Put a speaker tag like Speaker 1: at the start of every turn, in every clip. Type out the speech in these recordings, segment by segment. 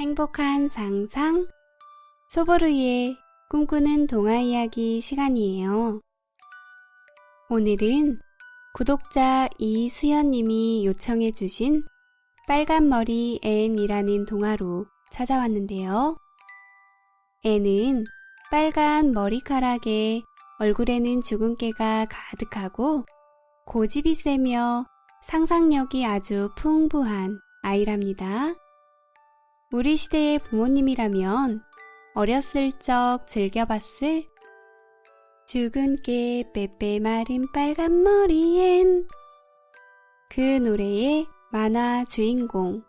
Speaker 1: 행복한 상상 소보루의 꿈꾸는 동화 이야기 시간이에요. 오늘은 구독자 이수연님이 요청해 주신 빨간머리 앤이라는 동화로 찾아왔는데요. 앤은 빨간 머리카락에 얼굴에는 주근깨가 가득하고 고집이 세며 상상력이 아주 풍부한 아이랍니다. 우리 시대의 부모님이라면 어렸을 적 즐겨봤을 주근깨 빼빼 마른 빨간 머리엔 그 노래의 만화 주인공.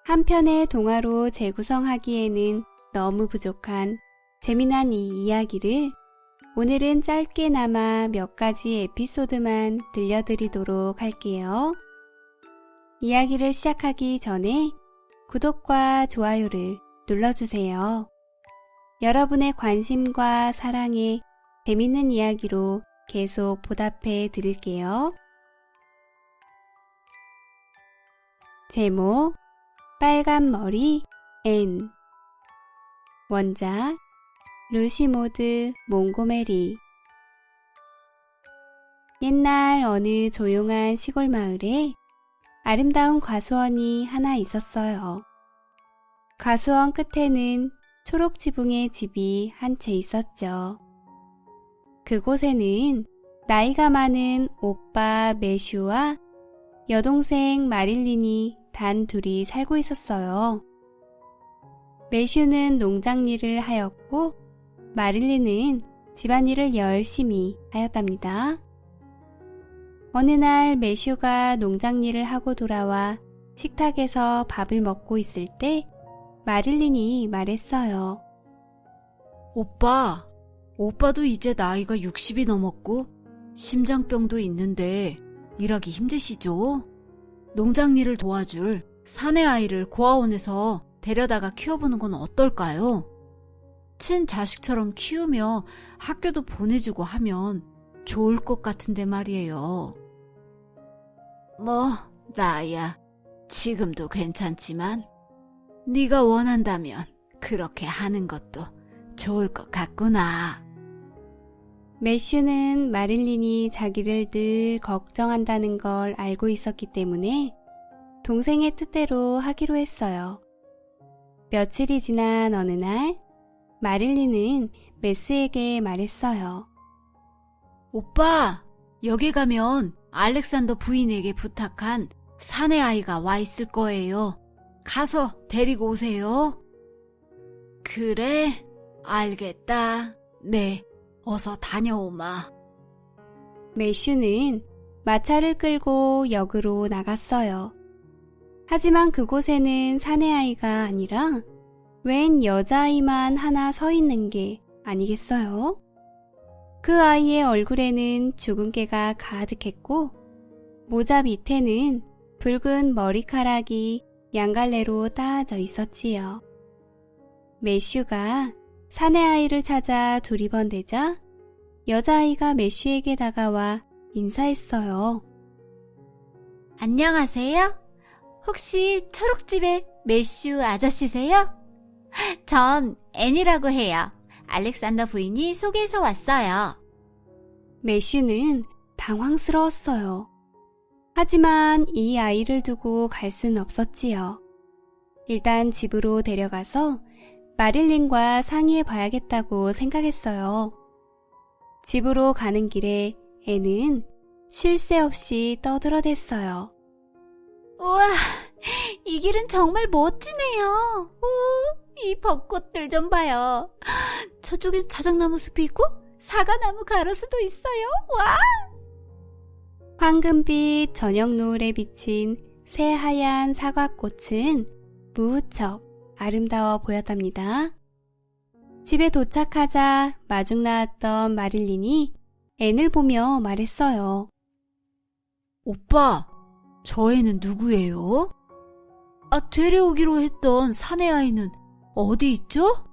Speaker 1: 한 편의 동화로 재구성하기에는 너무 부족한 재미난 이 이야기를 오늘은 짧게나마 몇 가지 에피소드만 들려드리도록 할게요. 이야기를 시작하기 전에 구독과 좋아요를 눌러주세요. 여러분의 관심과 사랑에 재밌는 이야기로 계속 보답해 드릴게요. 제목 빨간 머리 앤. 원작 루시모드 몽고메리. 옛날 어느 조용한 시골 마을에 아름다운 과수원이 하나 있었어요. 과수원 끝에는 초록 지붕의 집이 한 채 있었죠. 그곳에는 나이가 많은 오빠 매슈와 여동생 마릴린이 단 둘이 살고 있었어요. 매슈는 농장 일을 하였고 마릴린은 집안일을 열심히 하였답니다. 어느 날 매슈가 농장 일을 하고 돌아와 식탁에서 밥을 먹고 있을 때 마릴린이 말했어요.
Speaker 2: 오빠도 이제 나이가 60이 넘었고 심장병도 있는데 일하기 힘드시죠? 농장 일을 도와줄 사내 아이를 고아원에서 데려다가 키워보는 건 어떨까요? 친자식처럼 키우며 학교도 보내주고 하면 좋을 것 같은데 말이에요. 나야 지금도 괜찮지만 네가 원한다면 그렇게 하는 것도 좋을 것 같구나.
Speaker 1: 매슈는 마릴린이 자기를 늘 걱정한다는 걸 알고 있었기 때문에 동생의 뜻대로 하기로 했어요. 며칠이 지난 어느 날 마릴린은 매슈에게 말했어요.
Speaker 2: 오빠, 여기 가면 알렉산더 부인에게 부탁한 사내 아이가 와 있을 거예요. 가서 데리고 오세요. 그래, 알겠다. 네, 어서 다녀오마.
Speaker 1: 매슈는 마차를 끌고 역으로 나갔어요. 하지만 그곳에는 사내 아이가 아니라 웬 여자아이만 하나 서 있는 게 아니겠어요? 그 아이의 얼굴에는 주근깨가 가득했고 모자 밑에는 붉은 머리카락이 양갈래로 따져 있었지요. 매슈가 사내 아이를 찾아 두리번대자 여자아이가 매슈에게 다가와 인사했어요.
Speaker 3: 안녕하세요. 혹시 초록집의 매슈 아저씨세요? 전 앤이라고 해요. 알렉산더 부인이 소개해서 왔어요.
Speaker 1: 매슈는 당황스러웠어요. 하지만 이 아이를 두고 갈 순 없었지요. 일단 집으로 데려가서 마릴린과 상의해 봐야겠다고 생각했어요. 집으로 가는 길에 앤은 쉴 새 없이 떠들어댔어요.
Speaker 3: 우와, 이 길은 정말 멋지네요. 이 벚꽃들 좀 봐요. 저쪽엔 자작나무 숲이 있고 사과나무 가로수도 있어요. 와!
Speaker 1: 황금빛 저녁 노을에 비친 새하얀 사과꽃은 무척 아름다워 보였답니다. 집에 도착하자 마중 나왔던 마릴린이 앤을 보며 말했어요.
Speaker 2: 오빠, 저 애는 누구예요? 데려오기로 했던 사내 아이는 어디 있죠?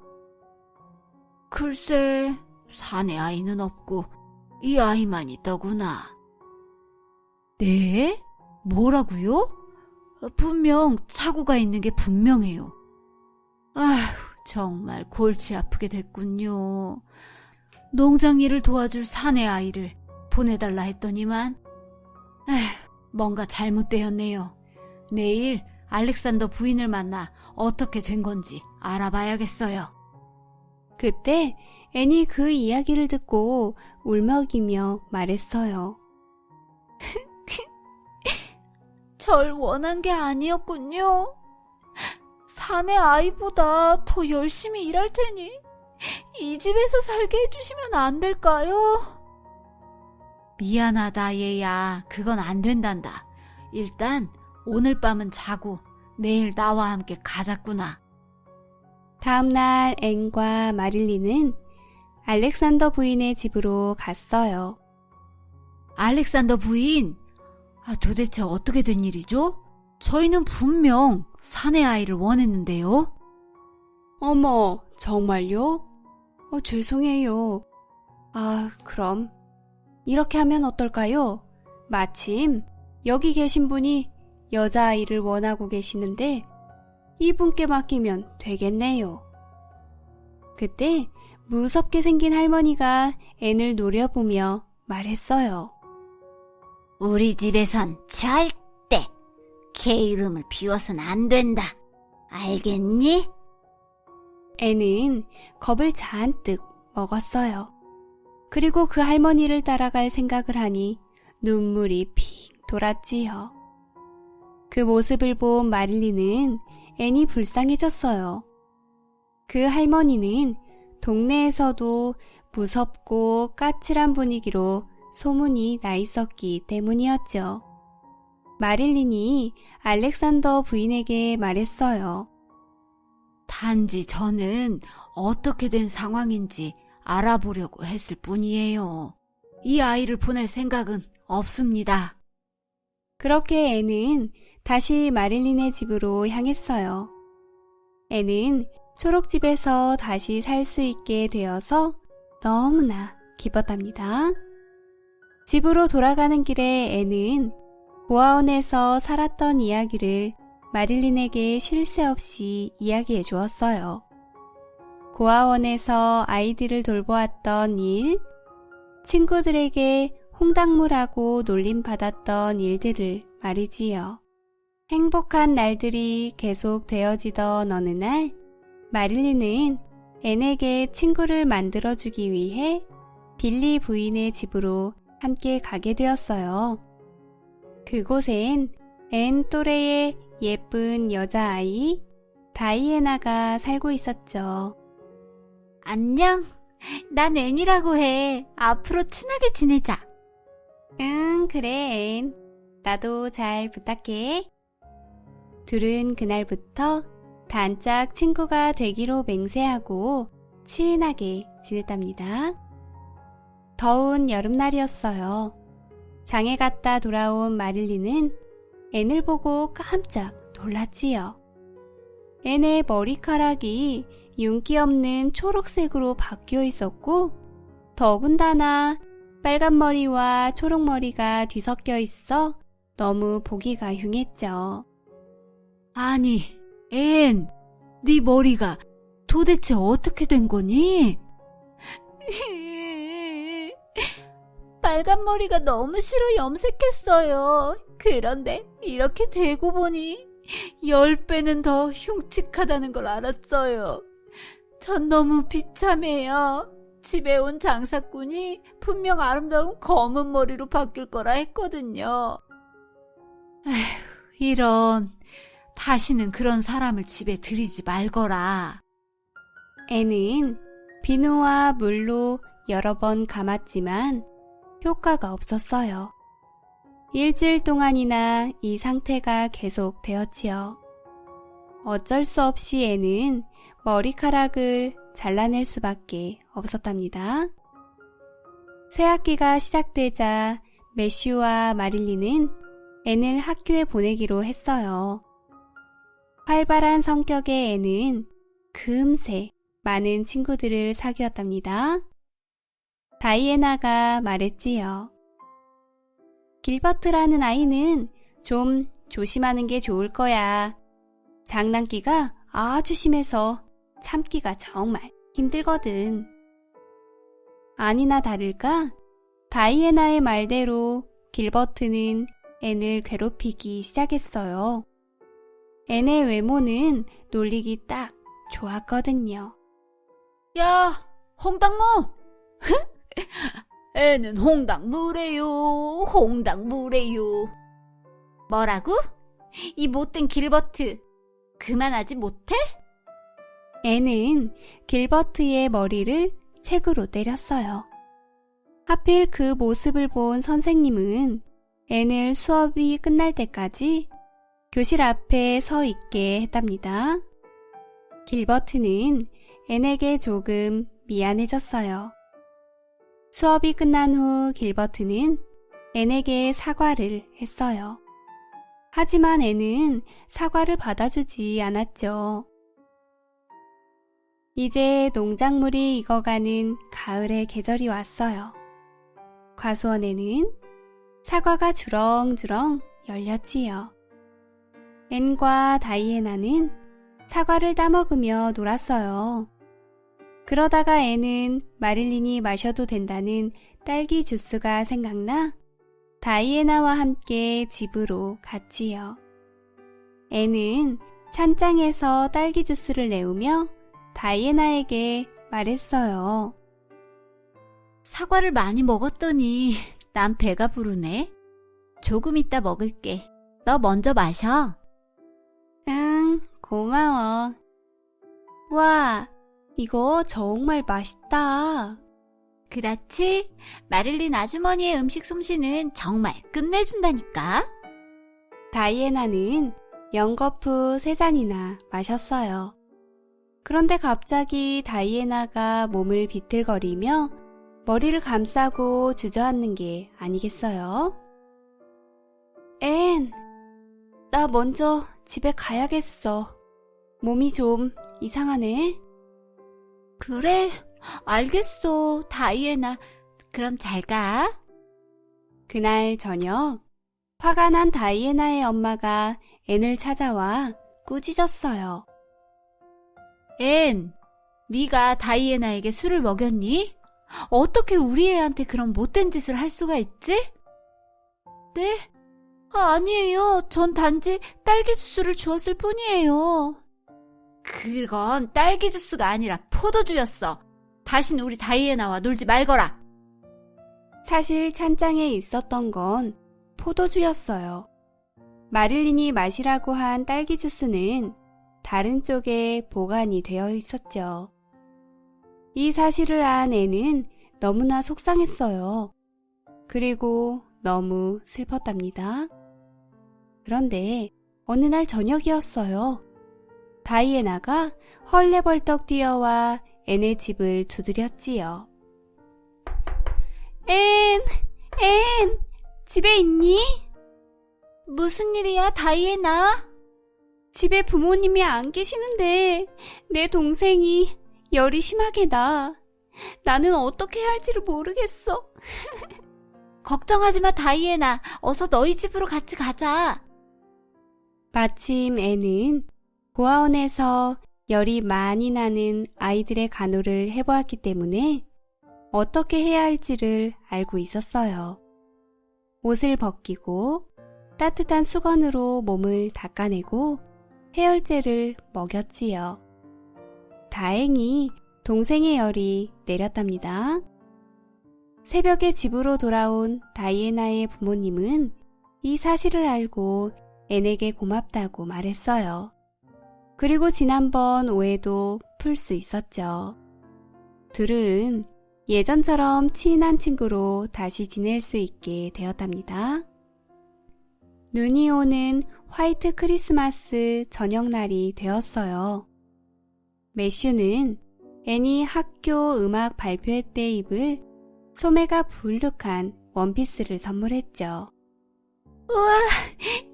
Speaker 2: 글쎄, 사내 아이는 없고 이 아이만 있더구나. 네? 뭐라고요? 분명 착오가 있는 게 분명해요. 아휴, 정말 골치 아프게 됐군요. 농장 일을 도와줄 사내 아이를 보내달라 했더니만, 뭔가 잘못되었네요. 내일 알렉산더 부인을 만나 어떻게 된 건지 알아봐야겠어요.
Speaker 1: 그때 앤이 그 이야기를 듣고 울먹이며 말했어요.
Speaker 3: 절 원한 게 아니었군요. 사내 아이보다 더 열심히 일할 테니 이 집에서 살게 해주시면 안 될까요?
Speaker 2: 미안하다, 얘야. 그건 안 된단다. 일단 오늘 밤은 자고 내일 나와 함께 가자꾸나.
Speaker 1: 다음날 앤과 마릴린은 알렉산더 부인의 집으로 갔어요.
Speaker 2: 알렉산더 부인, 도대체 어떻게 된 일이죠? 저희는 분명 사내 아이를 원했는데요.
Speaker 1: 어머, 정말요? 죄송해요. 그럼 이렇게 하면 어떨까요? 마침 여기 계신 분이 여자아이를 원하고 계시는데 이분께 맡기면 되겠네요. 그때 무섭게 생긴 할머니가 앤을 노려보며 말했어요.
Speaker 2: 우리 집에선 절대 걔 이름을 비워선 안 된다. 알겠니?
Speaker 1: 앤은 겁을 잔뜩 먹었어요. 그리고 그 할머니를 따라갈 생각을 하니 눈물이 픽 돌았지요. 그 모습을 본 마릴린은 앤이 불쌍해졌어요. 그 할머니는 동네에서도 무섭고 까칠한 분위기로 소문이 나 있었기 때문이었죠. 마릴린이 알렉산더 부인에게 말했어요.
Speaker 2: 단지 저는 어떻게 된 상황인지 알아보려고 했을 뿐이에요. 이 아이를 보낼 생각은 없습니다.
Speaker 1: 그렇게 앤은 다시 마릴린의 집으로 향했어요. 앤은 초록집에서 다시 살 수 있게 되어서 너무나 기뻤답니다. 집으로 돌아가는 길에 앤은 고아원에서 살았던 이야기를 마릴린에게 쉴 새 없이 이야기해 주었어요. 고아원에서 아이들을 돌보았던 일, 친구들에게 홍당무라고 놀림받았던 일들을 말이지요. 행복한 날들이 계속 되어지던 어느 날, 마릴린은 앤에게 친구를 만들어주기 위해 빌리 부인의 집으로 함께 가게 되었어요. 그곳엔 앤 또래의 예쁜 여자아이 다이애나가 살고 있었죠.
Speaker 3: 안녕. 난 앤이라고 해. 앞으로 친하게 지내자.
Speaker 1: 응, 그래, 앤. 나도 잘 부탁해. 둘은 그날부터 단짝 친구가 되기로 맹세하고 친하게 지냈답니다. 더운 여름날이었어요. 장에 갔다 돌아온 마릴린은 앤을 보고 깜짝 놀랐지요. 앤의 머리카락이 윤기 없는 초록색으로 바뀌어 있었고, 더군다나 빨간 머리와 초록 머리가 뒤섞여 있어 너무 보기가 흉했죠.
Speaker 2: 아니, 앤, 네 머리가 도대체 어떻게 된 거니?
Speaker 3: 빨간 머리가 너무 싫어 염색했어요. 그런데 이렇게 되고 보니 10배는 더 흉측하다는 걸 알았어요. 전 너무 비참해요. 집에 온 장사꾼이 분명 아름다운 검은 머리로 바뀔 거라 했거든요.
Speaker 2: 이런, 다시는 그런 사람을 집에 들이지 말거라.
Speaker 1: 앤은 비누와 물로 여러 번 감았지만 효과가 없었어요. 일주일 동안이나 이 상태가 계속 되었지요. 어쩔 수 없이 앤은 머리카락을 잘라낼 수밖에 없었답니다. 새학기가 시작되자 매슈와 마릴린은 앤을 학교에 보내기로 했어요. 활발한 성격의 앤은 금세 많은 친구들을 사귀었답니다. 다이애나가 말했지요. 길버트라는 아이는 좀 조심하는 게 좋을 거야. 장난기가 아주 심해서 참기가 정말 힘들거든. 아니나 다를까 다이애나의 말대로 길버트는 앤을 괴롭히기 시작했어요. 앤의 외모는 놀리기 딱 좋았거든요.
Speaker 2: 야, 홍당무! 애는 홍당무래요, 홍당무래요. 뭐라고? 이 못된 길버트, 그만하지 못해?
Speaker 1: 앤은 길버트의 머리를 책으로 때렸어요. 하필 그 모습을 본 선생님은 앤을 수업이 끝날 때까지 교실 앞에 서 있게 했답니다. 길버트는 앤에게 조금 미안해졌어요. 수업이 끝난 후 길버트는 앤에게 사과를 했어요. 하지만 앤은 사과를 받아주지 않았죠. 이제 농작물이 익어가는 가을의 계절이 왔어요. 과수원에는 사과가 주렁주렁 열렸지요. 앤과 다이애나는 사과를 따먹으며 놀았어요. 그러다가 앤은 마릴린이 마셔도 된다는 딸기 주스가 생각나 다이애나와 함께 집으로 갔지요. 앤은 찬장에서 딸기 주스를 내오며 다이애나에게 말했어요.
Speaker 2: 사과를 많이 먹었더니 난 배가 부르네. 조금 이따 먹을게. 너 먼저 마셔.
Speaker 1: 응, 고마워. 와, 이거 정말 맛있다.
Speaker 2: 그렇지? 마릴린 아주머니의 음식 솜씨는 정말 끝내준다니까.
Speaker 1: 다이애나는 연거푸 3잔이나 마셨어요. 그런데 갑자기 다이애나가 몸을 비틀거리며 머리를 감싸고 주저앉는 게 아니겠어요? 앤, 나 먼저 집에 가야겠어. 몸이 좀 이상하네.
Speaker 2: 그래, 알겠어, 다이애나. 그럼 잘 가.
Speaker 1: 그날 저녁, 화가 난 다이애나의 엄마가 앤을 찾아와 꾸짖었어요.
Speaker 2: 앤, 네가 다이애나에게 술을 먹였니? 어떻게 우리 애한테 그런 못된 짓을 할 수가 있지? 네? 아니에요. 전 단지 딸기 주스를 주었을 뿐이에요. 그건 딸기 주스가 아니라 포도주였어. 다신 우리 다이애나와 놀지 말거라.
Speaker 1: 사실 찬장에 있었던 건 포도주였어요. 마릴린이 마시라고 한 딸기 주스는 다른 쪽에 보관이 되어 있었죠. 이 사실을 안 앤은 너무나 속상했어요. 그리고 너무 슬펐답니다. 그런데 어느 날 저녁이었어요. 다이애나가 헐레벌떡 뛰어와 앤의 집을 두드렸지요. 앤! 집에 있니?
Speaker 2: 무슨 일이야, 다이애나?
Speaker 1: 집에 부모님이 안 계시는데 내 동생이 열이 심하게 나. 나는 어떻게 해야 할지를 모르겠어.
Speaker 2: 걱정하지 마, 다이애나. 어서 너희 집으로 같이 가자.
Speaker 1: 마침 앤은 고아원에서 열이 많이 나는 아이들의 간호를 해보았기 때문에 어떻게 해야 할지를 알고 있었어요. 옷을 벗기고 따뜻한 수건으로 몸을 닦아내고 해열제를 먹였지요. 다행히 동생의 열이 내렸답니다. 새벽에 집으로 돌아온 다이애나의 부모님은 이 사실을 알고 앤에게 고맙다고 말했어요. 그리고 지난번 오해도 풀 수 있었죠. 둘은 예전처럼 친한 친구로 다시 지낼 수 있게 되었답니다. 눈이 오는 화이트 크리스마스 저녁날이 되었어요. 매슈는 앤이 학교 음악 발표회 때 입을 소매가 불룩한 원피스를 선물했죠.
Speaker 3: 우와,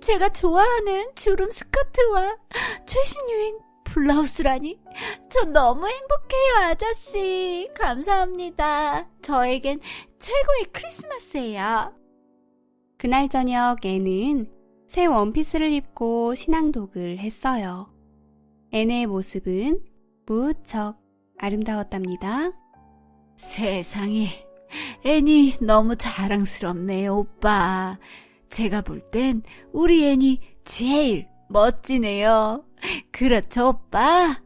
Speaker 3: 제가 좋아하는 주름 스커트와 최신 유행 블라우스라니. 저 너무 행복해요, 아저씨. 감사합니다. 저에겐 최고의 크리스마스예요.
Speaker 1: 그날 저녁 앤은 새 원피스를 입고 신앙독을 했어요. 앤의 모습은 무척 아름다웠답니다.
Speaker 2: 세상에, 애니 너무 자랑스럽네요, 오빠. 제가 볼 땐 우리 애니 제일 멋지네요. 그렇죠, 오빠?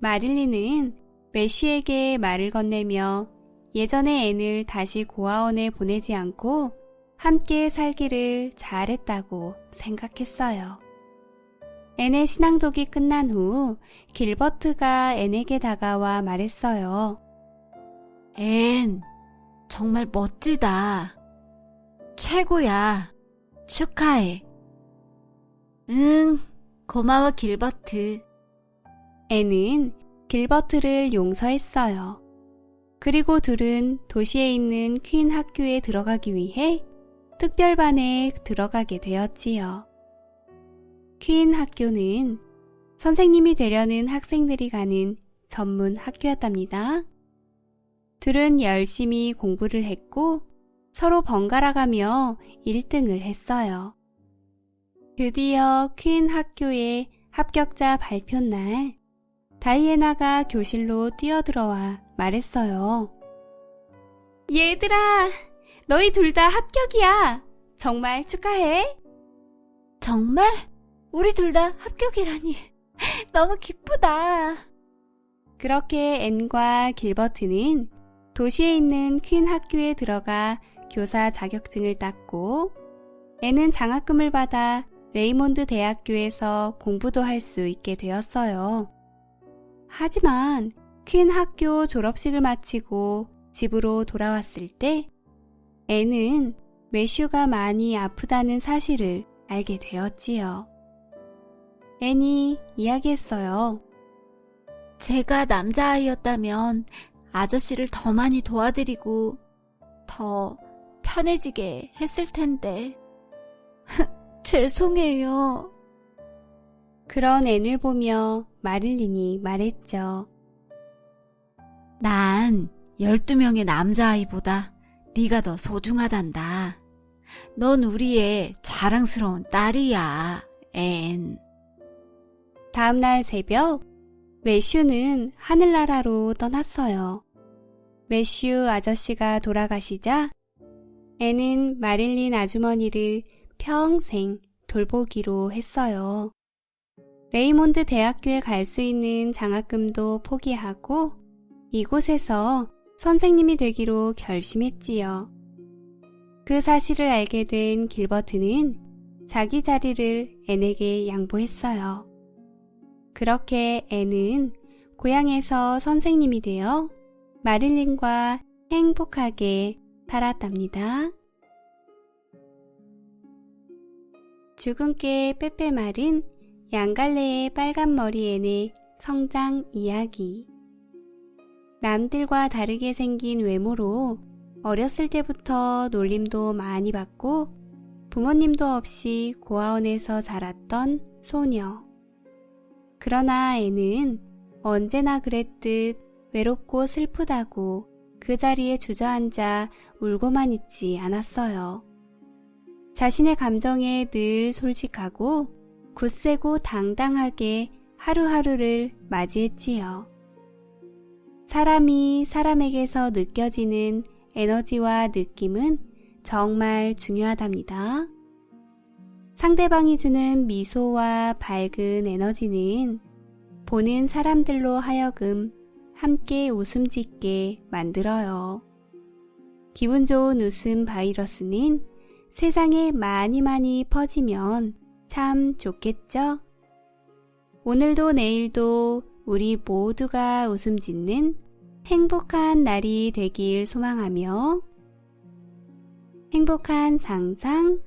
Speaker 1: 마릴린은 매슈에게 말을 건네며 예전의 앤을 다시 고아원에 보내지 않고 함께 살기를 잘했다고 생각했어요. 앤의 신앙독이 끝난 후 길버트가 앤에게 다가와 말했어요.
Speaker 2: 앤, 정말 멋지다. 최고야. 축하해. 응, 고마워, 길버트.
Speaker 1: 앤은 길버트를 용서했어요. 그리고 둘은 도시에 있는 퀸 학교에 들어가기 위해 특별반에 들어가게 되었지요. 퀸 학교는 선생님이 되려는 학생들이 가는 전문 학교였답니다. 둘은 열심히 공부를 했고 서로 번갈아가며 1등을 했어요. 드디어 퀸 학교의 합격자 발표 날 다이애나가 교실로 뛰어들어와 말했어요. 얘들아, 너희 둘 다 합격이야. 정말 축하해.
Speaker 2: 정말? 우리 둘 다 합격이라니. 너무 기쁘다.
Speaker 1: 그렇게 앤과 길버트는 도시에 있는 퀸 학교에 들어가 교사 자격증을 땄고 앤은 장학금을 받아 레이몬드 대학교에서 공부도 할 수 있게 되었어요. 하지만 퀸 학교 졸업식을 마치고 집으로 돌아왔을 때 앤은 매슈가 많이 아프다는 사실을 알게 되었지요. 앤이 이야기했어요.
Speaker 2: 제가 남자아이였다면 아저씨를 더 많이 도와드리고 더 편해지게 했을 텐데. 죄송해요.
Speaker 1: 그런 앤을 보며 마릴린이 말했죠.
Speaker 2: 난 12명의 남자아이보다 네가 더 소중하단다. 넌 우리의 자랑스러운 딸이야, 앤.
Speaker 1: 다음날 새벽 매슈는 하늘나라로 떠났어요. 매슈 아저씨가 돌아가시자 앤은 마릴린 아주머니를 평생 돌보기로 했어요. 레이몬드 대학교에 갈 수 있는 장학금도 포기하고 이곳에서 선생님이 되기로 결심했지요. 그 사실을 알게 된 길버트는 자기 자리를 앤에게 양보했어요. 그렇게 앤은 고향에서 선생님이 되어 마릴린과 행복하게 살았답니다. 주근깨 빼빼 마른 양갈래의 빨간 머리 앤의 성장 이야기. 남들과 다르게 생긴 외모로 어렸을 때부터 놀림도 많이 받고 부모님도 없이 고아원에서 자랐던 소녀. 그러나 앤은 언제나 그랬듯 외롭고 슬프다고 그 자리에 주저앉아 울고만 있지 않았어요. 자신의 감정에 늘 솔직하고 굳세고 당당하게 하루하루를 맞이했지요. 사람이 사람에게서 느껴지는 에너지와 느낌은 정말 중요하답니다. 상대방이 주는 미소와 밝은 에너지는 보는 사람들로 하여금 함께 웃음 짓게 만들어요. 기분 좋은 웃음 바이러스는 세상에 많이 퍼지면 참 좋겠죠? 오늘도 내일도 우리 모두가 웃음 짓는 행복한 날이 되길 소망하며 행복한 상상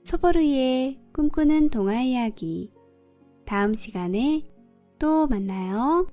Speaker 1: 소보루의 꿈꾸는 동화 이야기 다음 시간에 또 만나요.